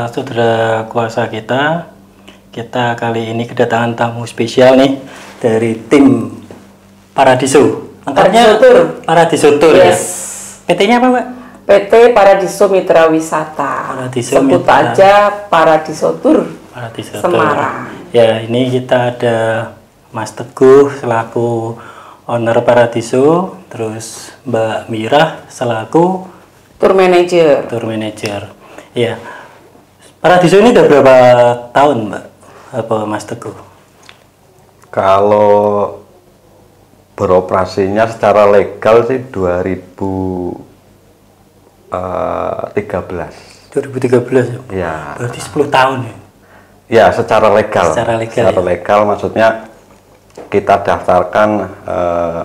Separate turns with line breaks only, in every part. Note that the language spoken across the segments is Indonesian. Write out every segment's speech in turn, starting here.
Saudara kuasa kita kali ini kedatangan tamu spesial nih dari tim Paradiso. Lengkapnya Paradiso Tour ya. PT-nya apa, Mbak?
PT Paradiso Mitra Wisata. Sebut aja Paradiso Tour.
Paradiso
Semarang.
Tour. Ya, ini kita ada Mas Teguh selaku owner Paradiso, terus Mbak Mira selaku
Tour Manager.
Tour Manager. Ya. Paradiso ini udah berapa tahun, Mbak? Apa Mas Teguh?
Kalau beroperasinya secara legal sih 2013.
2013 ya?
Ya.
Berarti 10 tahun ya?
Ya, secara legal.
Secara
legal maksudnya kita daftarkan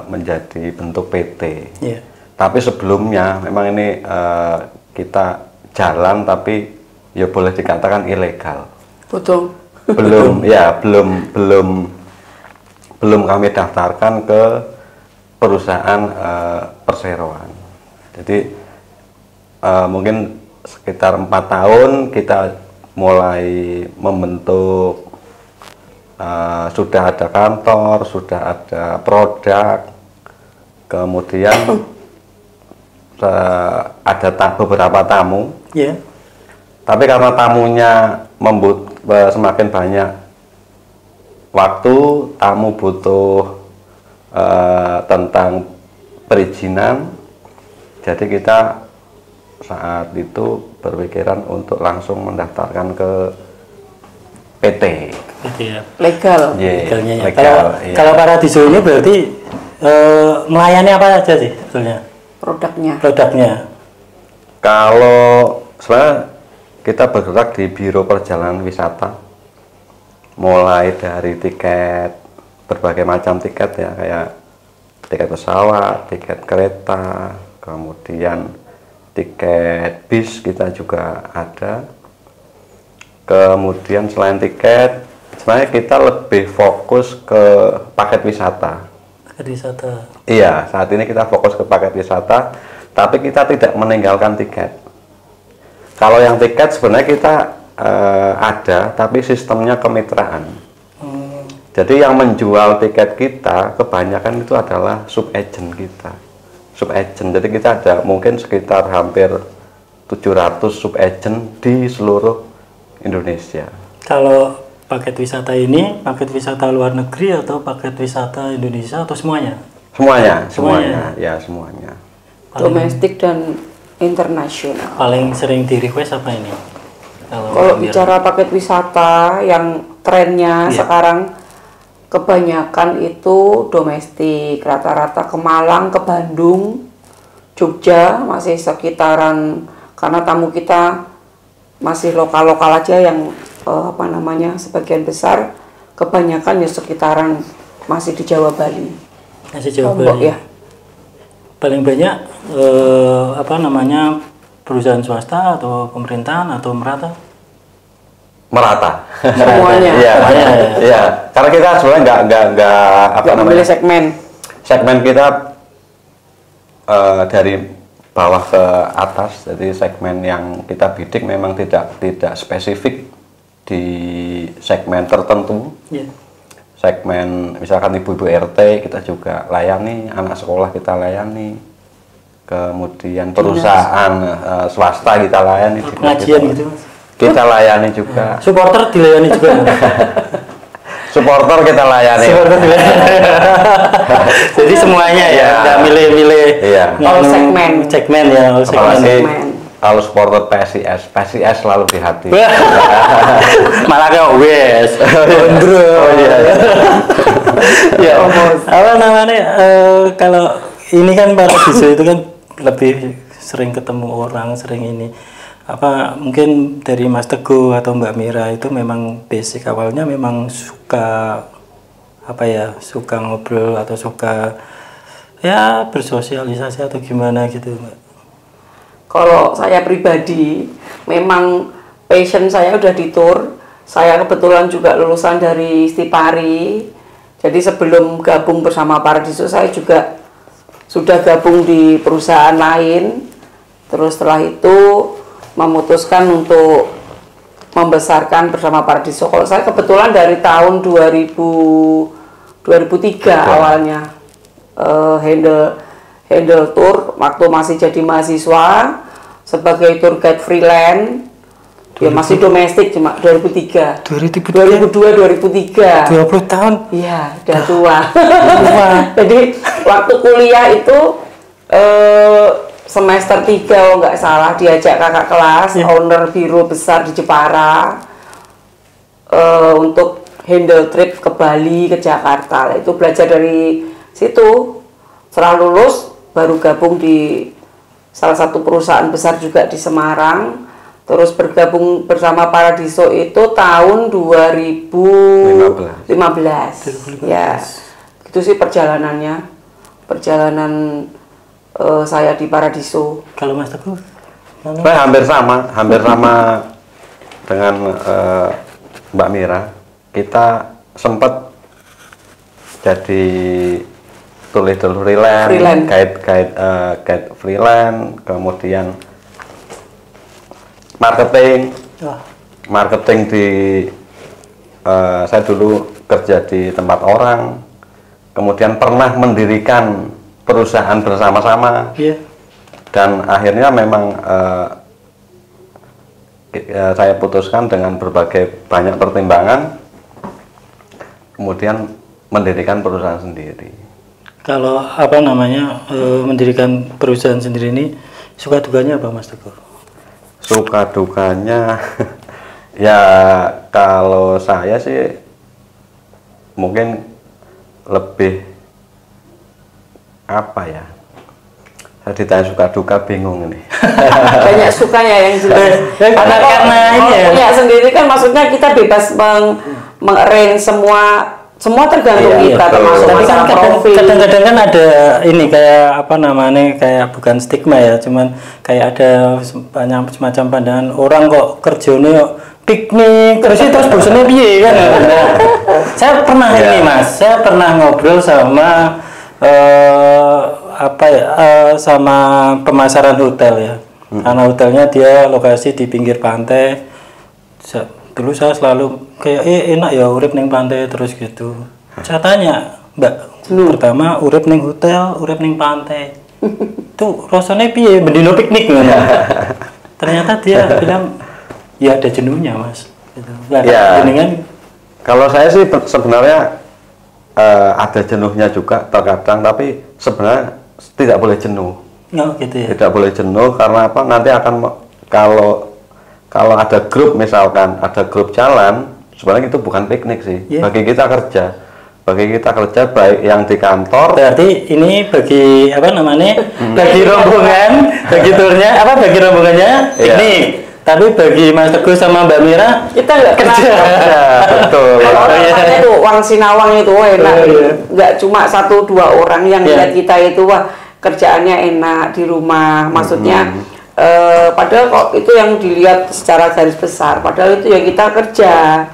menjadi bentuk PT.
Ya.
Tapi sebelumnya memang ini kita jalan tapi ya boleh dikatakan ilegal.
Betul.
Belum kami daftarkan ke perusahaan perseroan. Jadi mungkin sekitar 4 tahun kita mulai membentuk, sudah ada kantor, sudah ada produk, kemudian ada beberapa tamu.
Yeah.
Tapi karena tamunya semakin banyak waktu, tamu butuh tentang perizinan, jadi kita saat itu berpikiran untuk langsung mendaftarkan ke PT.
Ya.
Legal.
Legalnya ya.
Legal,
kalau Paradiso ini berarti melayani apa aja sih sebetulnya? Produknya.
Kalau sebenarnya kita bergerak di Biro Perjalanan Wisata, mulai dari tiket, berbagai macam tiket ya, kayak tiket pesawat, tiket kereta, kemudian tiket bis kita juga ada. Kemudian selain tiket, sebenarnya kita lebih fokus ke paket wisata.
Paket wisata.
Iya, saat ini kita fokus ke paket wisata, tapi kita tidak meninggalkan tiket. Kalau yang tiket sebenarnya kita ada, tapi sistemnya kemitraan. Jadi yang menjual tiket kita kebanyakan itu adalah sub-agent kita. Sub-agent, jadi kita ada mungkin sekitar hampir 700 sub-agent di seluruh Indonesia.
Kalau paket wisata ini, paket wisata luar negeri atau paket wisata Indonesia atau semuanya?
Semuanya. Ya, semuanya.
Domestik dan internasional.
Paling sering di request apa ini?
Kalau bicara paket wisata yang trennya sekarang kebanyakan itu domestik, rata-rata ke Malang, ke Bandung, Jogja, masih sekitaran, karena tamu kita masih lokal-lokal aja yang sebagian besar, kebanyakan ya sekitaran masih di Jawa Bali.
Masih Jawa Bali. Ya. Paling banyak perusahaan swasta atau pemerintahan atau merata?
Merata.
Semuanya.
Iya. Karena kita sebenarnya nggak
memilih segmen.
Segmen kita dari bawah ke atas, jadi segmen yang kita bidik memang tidak spesifik di segmen tertentu. Yeah. Segmen misalkan ibu-ibu RT kita juga layani, anak sekolah kita layani, kemudian perusahaan swasta kita layani,
pengajian gitu Mas.
Kita layani juga.
Supporter dilayani juga.
Supporter kita layani.
Jadi semuanya ya, nggak milih-milih.
Iya.
Segmen ya.
Kalau supporter PSIS selalu di hati.
Malah kayak wes. Bro. Ya, apa namanya? Kalau ini kan Paradiso itu kan lebih sering ketemu orang, sering ini. Apa mungkin dari Mas Teguh atau Mbak Mira itu memang basic awalnya memang suka suka ngobrol atau suka ya bersosialisasi atau gimana gitu, Mbak?
Kalau saya pribadi, memang passion saya udah di tour. Saya kebetulan juga lulusan dari Stipari. Jadi sebelum gabung bersama Paradiso, saya juga sudah gabung di perusahaan lain. Terus setelah itu memutuskan untuk membesarkan bersama Paradiso. Kalau saya kebetulan dari tahun 2003 awalnya handle tour waktu masih jadi mahasiswa sebagai tour guide freelance. Ya masih domestik cuma 2003. 2002 2003.
20 tahun.
Iya, udah tua. Jadi waktu kuliah itu semester 3 kalau nggak salah diajak kakak kelas, owner biro besar di Jepara untuk handle trip ke Bali, ke Jakarta. Itu belajar dari situ. Setelah lulus baru gabung di salah satu perusahaan besar juga di Semarang. Terus bergabung bersama Paradiso itu tahun 2015. Ya, itu sih perjalanannya. Perjalanan saya di Paradiso.
Kalau Mas Teguh?
Saya hampir sama dengan Mbak Mira. Kita sempat jadi tulis freelance, guide freelance, kemudian marketing di saya dulu kerja di tempat orang, kemudian pernah mendirikan perusahaan bersama-sama, dan akhirnya memang saya putuskan dengan berbagai banyak pertimbangan, kemudian mendirikan perusahaan sendiri.
Kalau mendirikan perusahaan sendiri ini suka dukanya apa Mas Teguh?
Suka dukanya ya kalau saya sih mungkin lebih apa ya, saya ditanya suka duka bingung ini.
Banyak sukanya yang jelas karena ini ya punya sendiri kan, maksudnya kita bebas mengarrange semua tergantung kita, termasuk masalah profil.
Kadang-kadang kan ada ini kayak kayak bukan stigma ya, cuman kayak ada banyak semacam pandangan orang kok kerjanya piknik terus bosannya piye kan. Saya pernah ini Mas, saya pernah ngobrol sama sama pemasaran hotel ya. Karena hotelnya dia lokasi di pinggir pantai. Dulu saya selalu kayak enak ya urip ning pantai terus gitu. Saya tanya, Mbak, pertama urip ning hotel, urip ning pantai. Tuh rasanya piye bendino piknik ngono. Ternyata dia bilang ya ada jenuhnya, Mas. Gitu.
Ya. Kalau saya sih sebenarnya ada jenuhnya juga terkadang, tapi sebenarnya tidak boleh jenuh.
Oh, gitu ya.
Tidak boleh jenuh karena apa? Nanti akan kalau ada grup, misalkan ada grup jalan, sebenarnya itu bukan piknik sih. Bagi kita kerja baik yang di kantor.
Berarti ini bagi bagi rombongan, bagi turnya bagi rombongannya piknik. Tapi bagi Mas Teguh sama Mbak Mira
kita nggak kerja.
Betul.
Kalau orang itu Wang Sinawang itu enak, nggak cuma 1-2 orang yang lihat kita itu wah kerjaannya enak di rumah, maksudnya. Padahal kok itu yang dilihat secara garis besar, padahal itu yang kita kerja.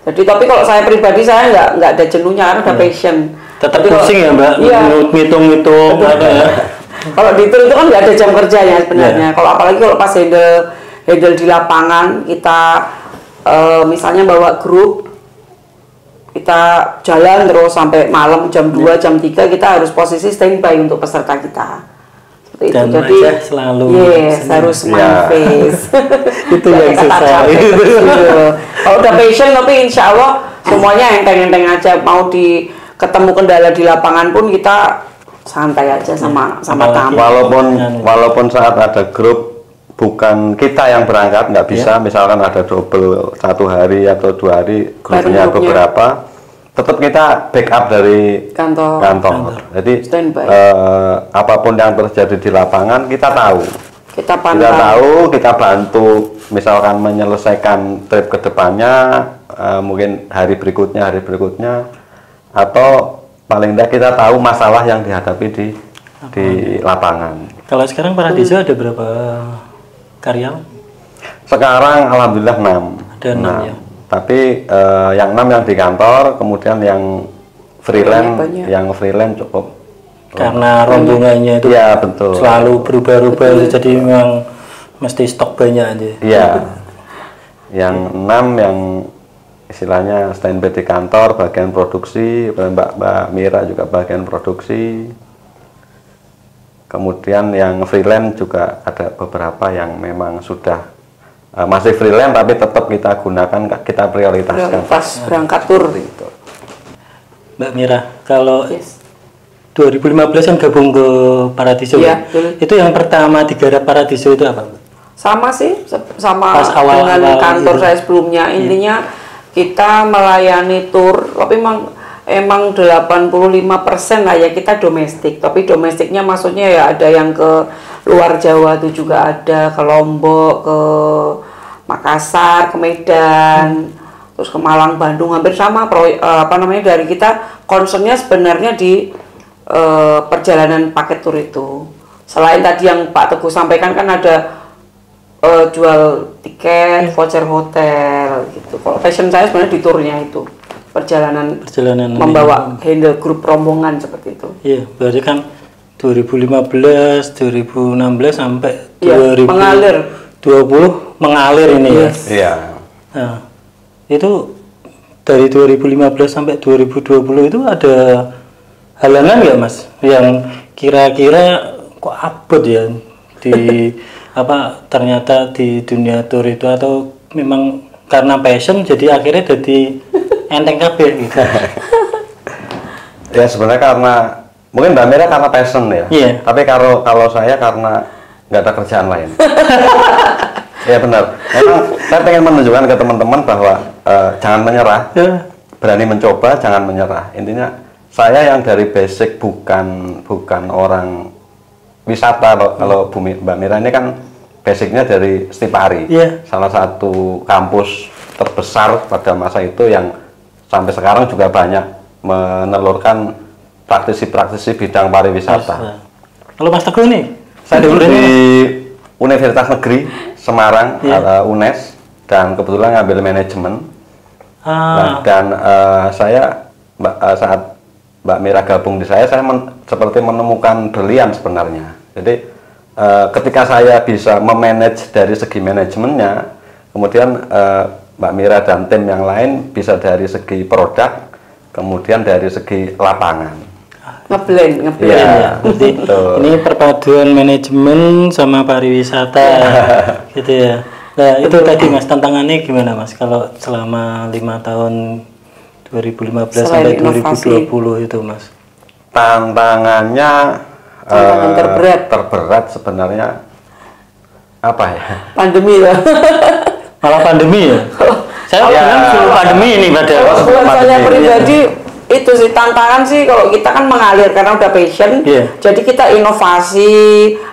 Jadi tapi kalau saya pribadi saya nggak ada jenuhnya karena ada passion.
Tetap pusing ya Mbak, ngitung-ngitung ya.
Kalau di itu kan nggak ada jam kerjanya sebenarnya. Kalau apalagi kalau pas handle di lapangan kita misalnya bawa grup, kita jalan terus sampai malam jam 2 jam 3 kita harus posisi standby untuk peserta kita.
Dan
jadi
selalu
harus main face.
Itu yang susah.
Kalau udah passion tapi insya Allah semuanya enteng-enteng aja. Mau ketemu kendala di lapangan pun kita santai aja sama tamu.
Walaupun saat ada grup bukan kita yang berangkat, nggak bisa, misalkan ada double 1 hari atau 2 hari grupnya beberapa, tetap kita backup dari kantor. Jadi apapun yang terjadi di lapangan kita tahu. Kita bantu, misalkan menyelesaikan trip ke depannya, mungkin hari berikutnya, atau paling tidak kita tahu masalah yang dihadapi di lapangan.
Kalau sekarang Paradiso ada berapa karyawan?
Sekarang alhamdulillah 6.
Ada 6 ya.
Tapi yang 6 yang di kantor, kemudian yang freelance cukup.
Karena rombongannya itu
betul.
Selalu berubah-ubah, jadi memang mesti stok banyak aja.
Iya. Yang 6 yang istilahnya standby di kantor, bagian produksi, Mbak Mira juga bagian produksi. Kemudian yang freelance juga ada beberapa yang memang sudah masih freelance tapi tetap kita gunakan, kita prioritaskan.
Pas berangkat tur.
Itu.
Mbak Mira, kalau 2015 kan gabung ke Paradiso,
Iya,
itu yang pertama digarap Paradiso itu apa?
Sama sih, sama
Pas awal-awal
dengan kantor
itu.
saya sebelumnya. Intinya kita melayani tur, tapi emang 85% lah ya kita domestik. Tapi domestiknya maksudnya ya ada yang ke luar Jawa itu juga ada, ke Lombok, ke Makassar, ke Medan, terus ke Malang, Bandung, hampir sama. Dari kita concernnya sebenarnya di perjalanan paket tur itu. Selain tadi yang Pak Teguh sampaikan kan ada jual tiket, voucher hotel gitu. Kalau passion saya sebenarnya di turnya itu perjalanan membawa handle grup rombongan seperti itu.
Iya, berarti kan 2015, 2016 sampai
Ya,
2020 mengalir ini ya.
Iya.
Nah, itu dari 2015 sampai 2020 itu ada halangan nggak Mas? Yang kira-kira kok abot ya di ternyata di dunia tour itu, atau memang karena passion jadi akhirnya jadi enteng kabeh gitu.
Ya sebenarnya karena mungkin Mbak Mira karena passion ya.
Iya.
Tapi kalau saya karena nggak ada kerjaan lain. Ya benar. Memang saya ingin menunjukkan ke teman-teman bahwa jangan menyerah, berani mencoba, jangan menyerah. Intinya saya yang dari basic bukan orang wisata. Kalau Mbak Mira ini kan basicnya dari Stipari, salah satu kampus terbesar pada masa itu yang sampai sekarang juga banyak menelurkan praktisi-praktisi bidang pariwisata.
Kalau Mas Teguh nih?
Saya dulu di Universitas Negeri Semarang, UNES, dan kebetulan ngambil manajemen. Nah, dan saya saat Mbak Mira gabung di saya seperti menemukan berlian sebenarnya. Jadi ketika saya bisa memanage dari segi manajemennya, kemudian Mbak Mira dan tim yang lain bisa dari segi produk, kemudian dari segi lapangan.
Ngeblend
ya. Ini perpaduan manajemen sama pariwisata gitu ya. Nah itu tadi Mas, tantangannya gimana Mas kalau selama 5 tahun 2015 sampai 2020 itu Mas?
Tantangannya terberat sebenarnya apa ya?
Pandemi lah.
Malah pandemi ya? Saya bilang pandemi ini padahal.
Kalau saya pribadi itu sih tantangan sih, kalau kita kan mengalir karena udah passion, jadi kita inovasi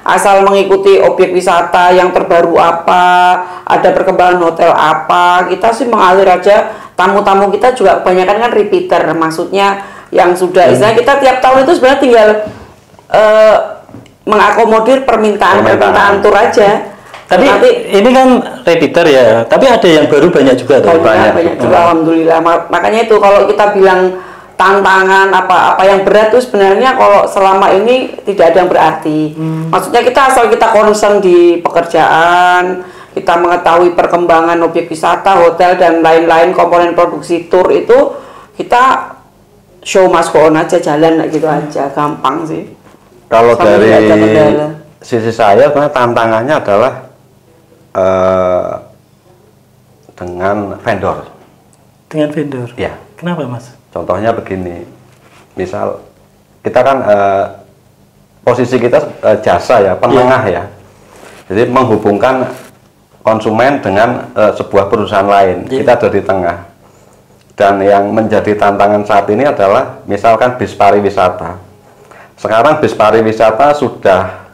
asal mengikuti objek wisata yang terbaru apa, ada perkembangan hotel apa, kita sih mengalir aja. Tamu-tamu kita juga kebanyakan kan repeater, maksudnya yang sudah istilahnya kita tiap tahun itu sebenarnya tinggal mengakomodir permintaan tur aja.
Tapi nanti ini kan repeater ya, tapi ada yang baru banyak juga tuh.
Banyak juga, alhamdulillah. Makanya itu kalau kita bilang tantangan apa yang berat itu sebenarnya kalau selama ini tidak ada yang berarti. Maksudnya kita asal kita concern di pekerjaan, kita mengetahui perkembangan objek wisata, hotel dan lain-lain komponen produksi tur itu, kita show must go on aja, jalan gitu aja, gampang sih.
Kalau dari sisi saya sebenarnya tantangannya adalah dengan vendor.
Dengan vendor?
Ya.
Kenapa Mas?
Contohnya begini, misal kita kan posisi kita jasa ya, penengah ya, jadi menghubungkan konsumen dengan sebuah perusahaan lain, kita ada di tengah. Dan yang menjadi tantangan saat ini adalah misalkan bis pariwisata. Sekarang bis pariwisata sudah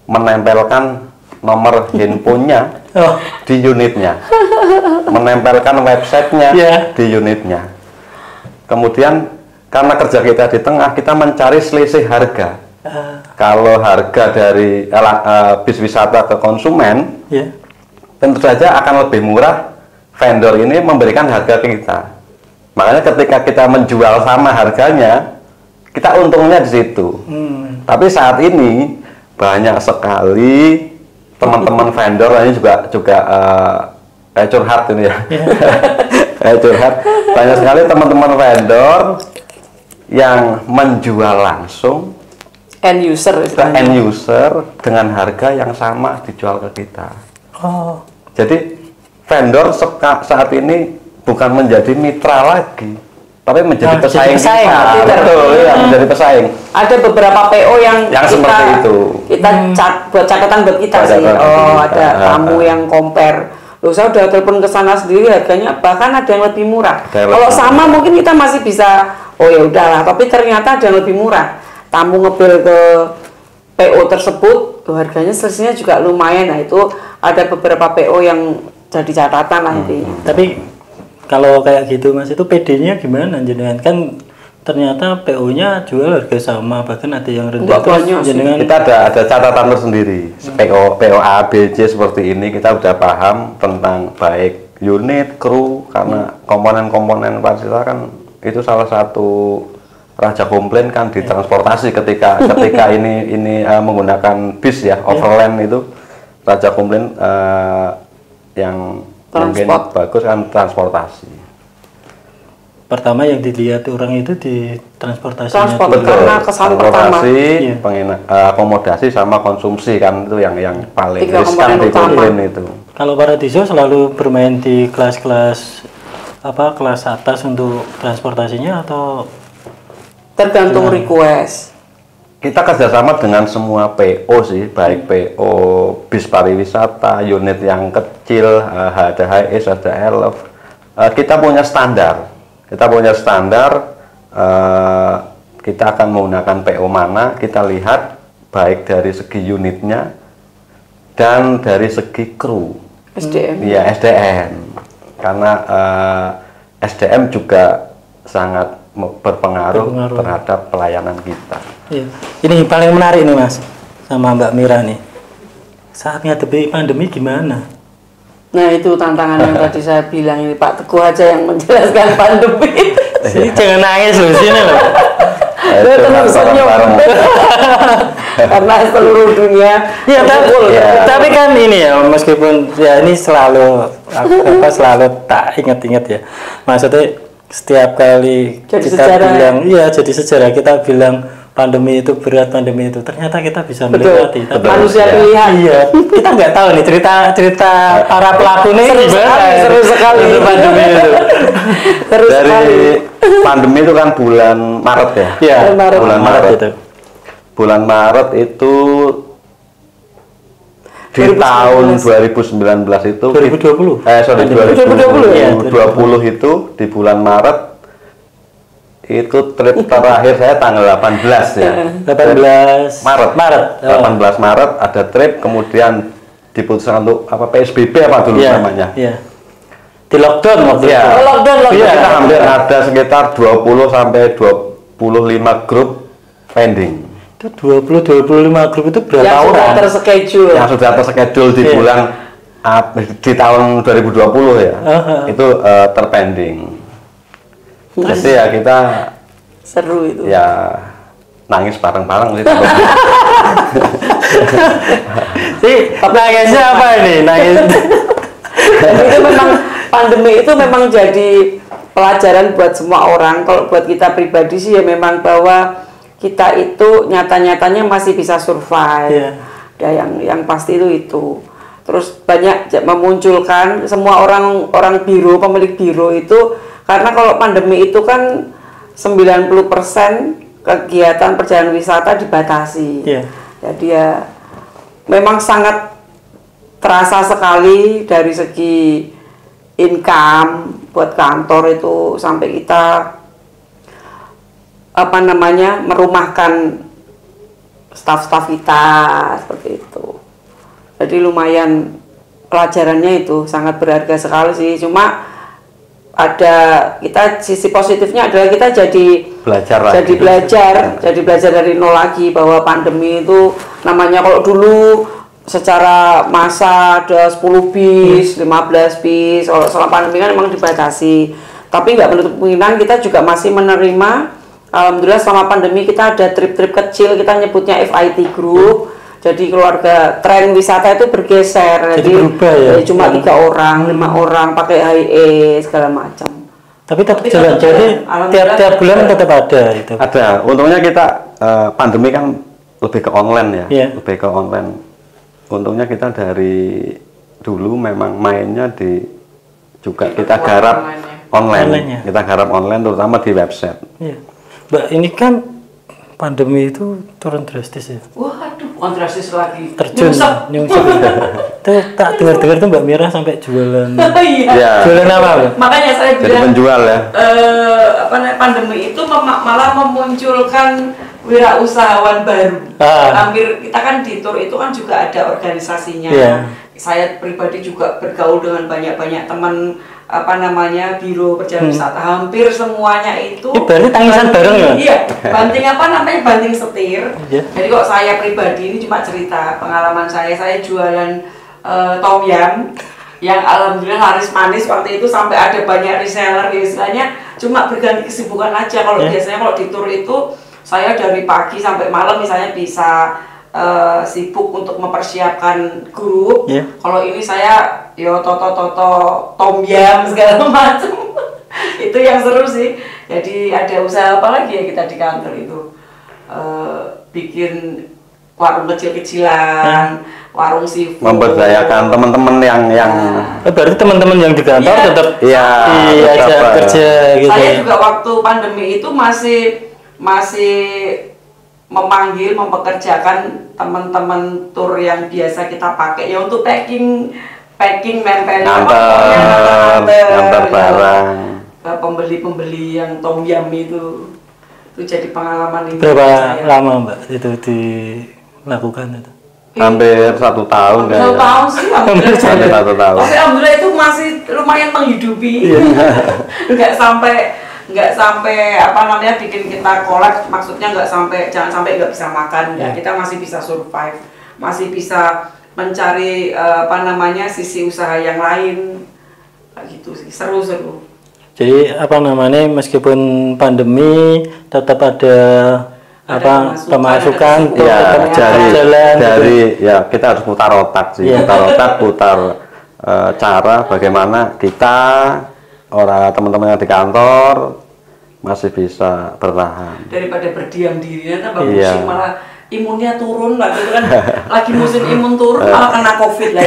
menempelkan nomor handphonenya di unitnya, menempelkan websitenya di unitnya. Kemudian karena kerja kita di tengah, kita mencari selisih harga. Kalau harga dari bis wisata ke konsumen, tentu saja akan lebih murah vendor ini memberikan harga ke kita. Makanya ketika kita menjual sama harganya, kita untungnya di situ. Tapi saat ini banyak sekali teman-teman vendor ini juga kayak curhat ini ya. Kayak curhat. Banyak sekali teman-teman vendor yang menjual langsung
end user
ke end user dengan harga yang sama dijual ke kita.
Oh.
Jadi vendor saat ini bukan menjadi mitra lagi, tapi menjadi pesaing kita. Betul, ya, menjadi pesaing.
Ada beberapa PO yang
seperti itu.
Kita buat catatan buat kita sih. Oh, ada tamu yang compare. Loh, saya udah telepon ke sana sendiri, harganya bahkan ada yang lebih murah. Kalau sama mungkin kita masih bisa, oh ya udahlah, tapi ternyata ada yang lebih murah. Tamu ngebil ke PO tersebut, tuh harganya selisihnya juga lumayan. Nah, itu ada beberapa PO yang jadi catatan lah intinya.
Tapi kalau kayak gitu Mas, itu PD-nya gimana jenengan? Kan ternyata PO-nya jual harga sama, bahkan ada yang rendah.
Jenengan kita ada catatan tersendiri. PO A, B, C seperti ini kita udah paham tentang baik unit, kru, karena komponen-komponen pariwisata kan itu salah satu raja komplain kan di transportasi ketika ini menggunakan bis ya, overland itu raja komplain yang mungkin bagus kan transportasi.
Pertama yang dilihat orang itu di transportasinya.
Karena kesan pertama.
Akomodasi sama konsumsi kan itu yang paling riskan di komplain itu.
Kalau Paradiso selalu bermain di kelas-kelas kelas atas untuk transportasinya atau
tergantung request.
Kita kerjasama dengan semua PO sih, baik PO bis pariwisata, unit yang kecil, ada HIS, ada LF. Kita punya standar. Kita akan menggunakan PO mana, kita lihat baik dari segi unitnya dan dari segi kru.
SDM.
Iya, SDM. Karena SDM juga sangat berpengaruh terhadap pelayanan kita.
Iya. Ini paling menarik nih Mas, sama Mbak Mira nih. Saat ngadepi pandemi gimana?
Nah itu tantangan yang tadi saya bilang, ini Pak Teguh aja yang menjelaskan pandemi.
Jangan nangis loh sini loh.
Terus senyum. Karena seluruh dunia.
Ya, tapi kan ini ya, meskipun ya ini selalu tak ingat-ingat ya. Maksudnya setiap kali
jadi
kita
sejarah.
bilang iya jadi sejarah, kita bilang pandemi itu berat, pandemi itu ternyata kita bisa melewati.
Manusia pilihan.
Iya, kita nggak tahu nih cerita para pelaku nih
seru sekali
pandemi itu.
Pandemi itu kan bulan Maret ya.
Iya,
bulan Maret
itu.
Bulan Maret itu di 2019. Tahun 2019 itu
2020.
2020 itu di bulan Maret itu trip terakhir saya tanggal 18 ya.
18
Maret. 18 Maret ada trip, kemudian diputuskan untuk PSBB dulu namanya.
Iya. Di lockdown waktu itu.
Lockdown.
Iya, kita hampir ada sekitar 20 sampai 25 grup pending.
Itu 20-25 grup itu berapa
yang
orang?
Yang sudah terschedule di bulan di tahun 2020 ya. Itu terpending. Jadi ya kita
seru itu.
Ya nangis bareng-bareng sih.
Nangisnya apa ini? Nangis.
Itu memang pandemi itu memang jadi pelajaran buat semua orang. Kalau buat kita pribadi sih ya memang bahwa kita itu nyata-nyatanya masih bisa survive. Ya yang pasti itu. Terus banyak memunculkan semua orang biro, pemilik biro itu, karena kalau pandemi itu kan 90% kegiatan perjalanan wisata dibatasi. Jadi ya memang sangat terasa sekali dari segi income buat kantor itu, sampai kita merumahkan staf-staf kita seperti itu. Jadi lumayan pelajarannya itu sangat berharga sekali sih. Cuma sisi positifnya adalah kita jadi belajar dari nol lagi, bahwa pandemi itu namanya, kalau dulu secara massa ada 10 bis, 15 bis, kalau selama pandemi kan memang dibatasi. Tapi nggak menutup kemungkinan kita juga masih menerima. Alhamdulillah selama pandemi kita ada trip-trip kecil, kita nyebutnya FIT Group. Jadi keluarga tren wisata itu bergeser.
Jadi berubah ya?
Cuma 3 orang, 5 orang pakai HIE segala macam.
Tapi tetap jalan. Jadi tiap bulan tetap ada itu.
Ada. Untungnya kita pandemi kan lebih ke online ya, lebih ke online. Untungnya kita dari dulu memang mainnya juga kita garap online. Kita garap online terutama di website.
Iya. Mbak, ini kan pandemi itu turun drastis ya.
Waduh, drastis lagi.
Terjun, nyungsep. Itu tak dengar-dengar tuh Mbak Mira sampai jualan.
Iya.
Jualan apa, Mbak?
Makanya saya bilang.
Jadi penjual ya.
Pandemi itu malah memunculkan wirausahawan baru. Hampir kita kan di tour itu kan juga ada organisasinya. Saya pribadi juga bergaul dengan banyak teman biro perjalanan wisata, hampir semuanya itu
berarti tangisan bareng ya?
Iya, banting setir. Jadi kok saya pribadi ini cuma cerita pengalaman saya jualan tom yum yang alhamdulillah laris manis waktu itu, sampai ada banyak reseller, istilahnya cuma berganti kesibukan aja. Kalau biasanya kalau di tour itu saya dari pagi sampai malam misalnya bisa sibuk untuk mempersiapkan grup. Kalau ini saya toto tom yum segala macam. Itu yang seru sih. Jadi ada usaha apa lagi ya kita di kantor itu, bikin warung kecil-kecilan, warung seafood.
Memberdayakan teman-teman yang
berarti teman-teman yang di kantor tetap kerja gitu.
Saya juga waktu pandemi itu masih mempekerjakan teman-teman tour yang biasa kita pakai ya untuk packing nempel
barang.
Pembeli yang tom yum itu jadi pengalaman ini.
Berapa lama Mbak itu dilakukan itu?
Hampir 1 tahun.
Hampir 1 tahun sih. Hampir
1 tahun.
Tapi alhamdulillah itu masih lumayan menghidupi. Nggak sampai bikin kita kolaps, maksudnya jangan sampai nggak bisa makan, kita masih bisa survive, masih bisa mencari sisi usaha yang lain, gitu sih, seru.
Jadi
meskipun pandemi tetap ada pemasukan
dari ya kita harus putar otak sih, putar cara bagaimana kita teman-teman yang di kantor masih bisa bertahan
daripada berdiam diri. Musim malah imunnya turun lah, gitu kan. Lagi musim imun turun malah kena COVID lah.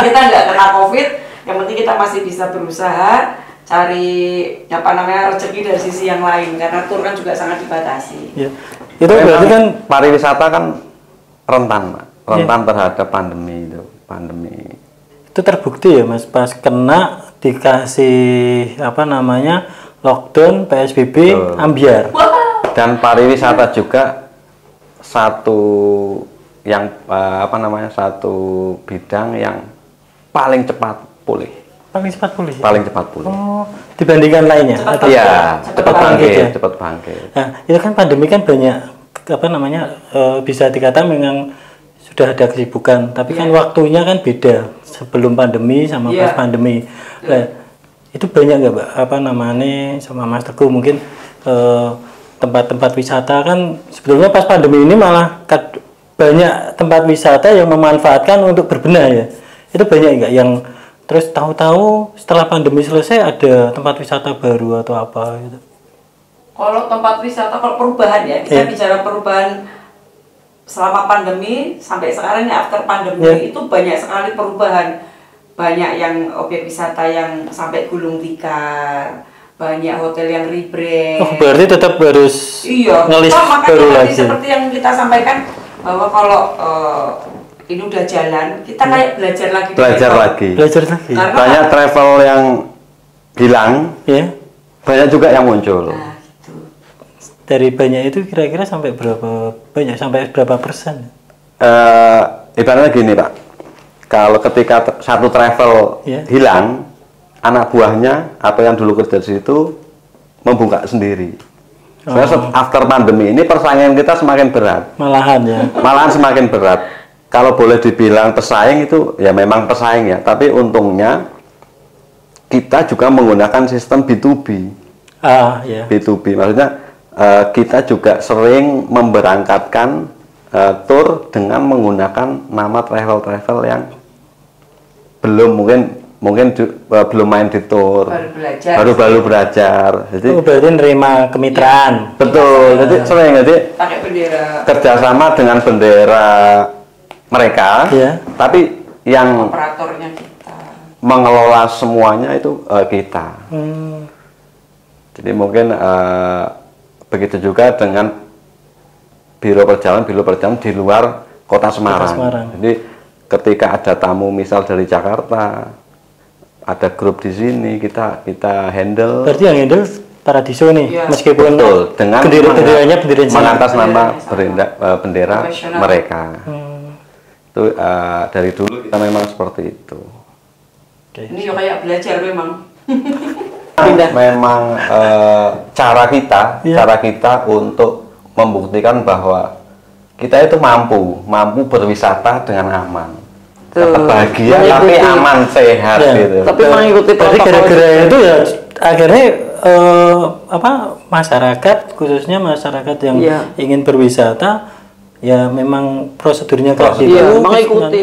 Kita nggak kena COVID, yang penting kita masih bisa berusaha cari rezeki dari sisi yang lain, karena tur kan juga sangat dibatasi.
Itu berarti kan
pariwisata kan rentan terhadap pandemi.
Itu terbukti ya Mas, pas kena dikasih lockdown, PSBB, ambiar.
Dan pariwisata juga satu bidang yang paling cepat pulih. Paling cepat pulih.
Oh, dibandingkan lainnya?
Cepat bangkit.
Nah, itu kan pandemi kan banyak bisa dikatakan memang sudah ada kesibukan, tapi kan waktunya kan beda sebelum pandemi sama pas pandemi. Nah, itu banyak nggak Mbak sama Mas Teguh mungkin tempat-tempat wisata kan sebetulnya pas pandemi ini malah banyak tempat wisata yang memanfaatkan untuk berbenah ya. Itu banyak nggak yang terus tahu-tahu setelah pandemi selesai ada tempat wisata baru atau apa gitu?
Kalau tempat wisata, kalau perubahan ya, kita bicara perubahan selama pandemi sampai sekarang ya, after pandemi itu banyak sekali perubahan. Banyak yang objek wisata yang sampai gulung tikar, banyak hotel yang rebrand.
Oh, berarti tetap harus ngelis baru lagi.
Seperti yang kita sampaikan bahwa kalau ini udah jalan, kita kayak belajar lagi.
Karena banyak travel yang hilang, banyak juga yang muncul.
Nah, gitu.
Dari banyak itu kira-kira sampai berapa persen?
Ibaratnya gini Pak, kalau ketika satu travel hilang, anak buahnya atau yang dulu kerja di situ membuka sendiri. Soalnya after pandemi ini persaingan kita semakin berat. Malahan semakin berat. Kalau boleh dibilang pesaing itu ya memang pesaing ya, tapi untungnya kita juga menggunakan sistem B2B. B2B maksudnya kita juga sering memberangkatkan tour dengan menggunakan nama travel yang belum belum main di tour, baru belajar. Jadi
berarti nerima kemitraan.
Betul. Jadi sering
pakai bendera
kerjasama dengan bendera mereka, tapi yang
operatornya kita,
mengelola semuanya itu kita. Jadi mungkin begitu juga dengan biro perjalanan di luar kota Semarang. Jadi ketika ada tamu misal dari Jakarta, ada grup di sini, kita handle.
Berarti yang handle Paradiso nih, meskipun
betul, dengan
benderanya
mengatas nama bendera mereka. Itu dari dulu kita memang seperti itu.
Ini kayak belajar memang.
Memang cara kita untuk membuktikan bahwa kita itu mampu berwisata dengan aman. Tetap bahagia tapi aman, sehat gitu.
Tapi mengikuti
protokol. Gara-gara itu ya akhirnya masyarakat, khususnya masyarakat yang ingin berwisata, ya memang prosedurnya kayak gitu.
Mengikuti.